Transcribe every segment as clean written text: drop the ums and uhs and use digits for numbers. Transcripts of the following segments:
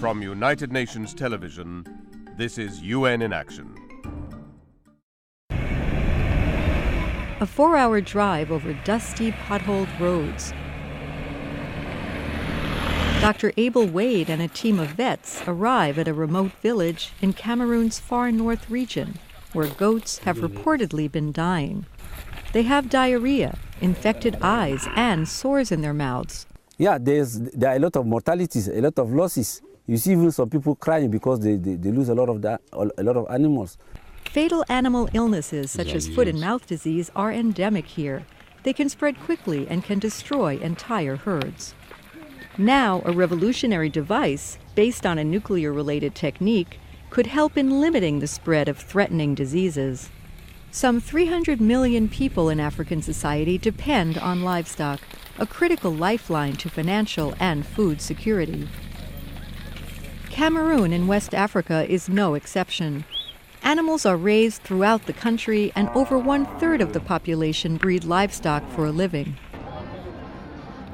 From United Nations Television, this is UN in Action. A 4-hour drive over dusty, potholed roads. Dr. Abel Wade and a team of vets arrive at a remote village in Cameroon's far north region, where goats have reportedly been dying. They have diarrhea, infected eyes, and sores in their mouths. Yeah, there are a lot of mortalities, a lot of losses. You see even some people crying because they lose a lot of animals. Fatal animal illnesses such as foot and mouth disease are endemic here. They can spread quickly and can destroy entire herds. Now, a revolutionary device based on a nuclear-related technique could help in limiting the spread of threatening diseases. Some 300 million people in African society depend on livestock, a critical lifeline to financial and food security. Cameroon in West Africa is no exception. Animals are raised throughout the country, and over 1/3 of the population breed livestock for a living.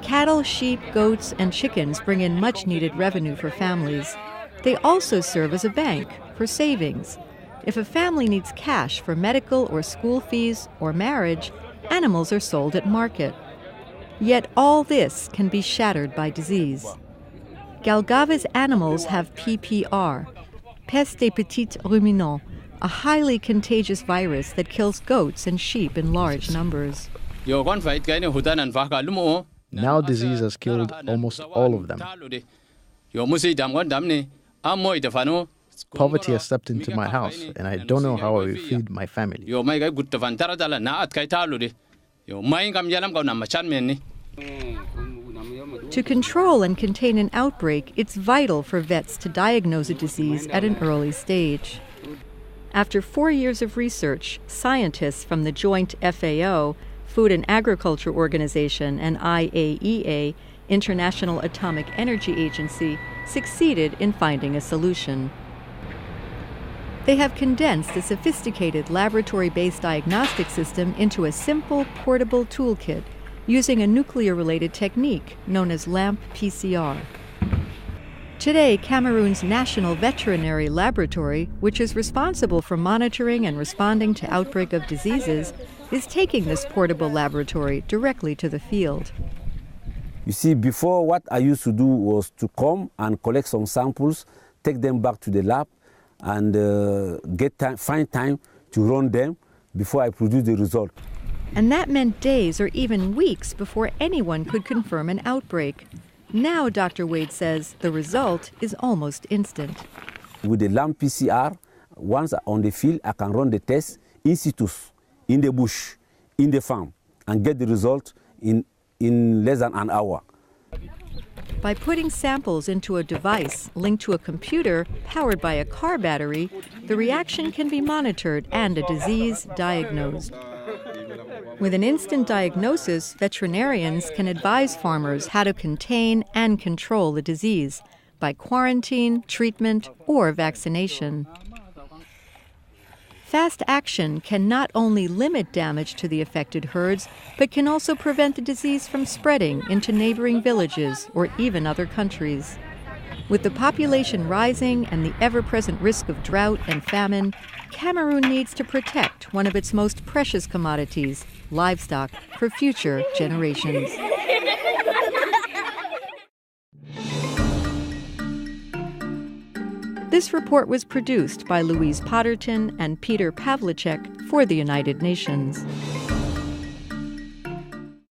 Cattle, sheep, goats, and chickens bring in much-needed revenue for families. They also serve as a bank for savings. If a family needs cash for medical or school fees or marriage, animals are sold at market. Yet all this can be shattered by disease. Galgave's animals have PPR, Peste des petits ruminants, a highly contagious virus that kills goats and sheep in large numbers. Now disease has killed almost all of them. Poverty has stepped into my house, and I don't know how I will feed my family. To control and contain an outbreak, it's vital for vets to diagnose a disease at an early stage. After 4 years of research, scientists from the joint FAO, Food and Agriculture Organization, and IAEA, International Atomic Energy Agency, succeeded in finding a solution. They have condensed a sophisticated laboratory-based diagnostic system into a simple, portable toolkit using a nuclear-related technique known as LAMP PCR. Today, Cameroon's National Veterinary Laboratory, which is responsible for monitoring and responding to outbreak of diseases, is taking this portable laboratory directly to the field. You see, before what I used to do was to come and collect some samples, take them back to the lab, and find time to run them before I produce the result. And that meant days or even weeks before anyone could confirm an outbreak. Now, Dr. Wade says, the result is almost instant. With the LAMP PCR, once on the field, I can run the test in situ, in the bush, in the farm, and get the result in less than an hour. By putting samples into a device linked to a computer powered by a car battery, the reaction can be monitored and a disease diagnosed. With an instant diagnosis, veterinarians can advise farmers how to contain and control the disease by quarantine, treatment, or vaccination. Fast action can not only limit damage to the affected herds, but can also prevent the disease from spreading into neighboring villages or even other countries. With the population rising and the ever-present risk of drought and famine, Cameroon needs to protect one of its most precious commodities, livestock, for future generations. This report was produced by Louise Potterton and Peter Pavlicek for the United Nations.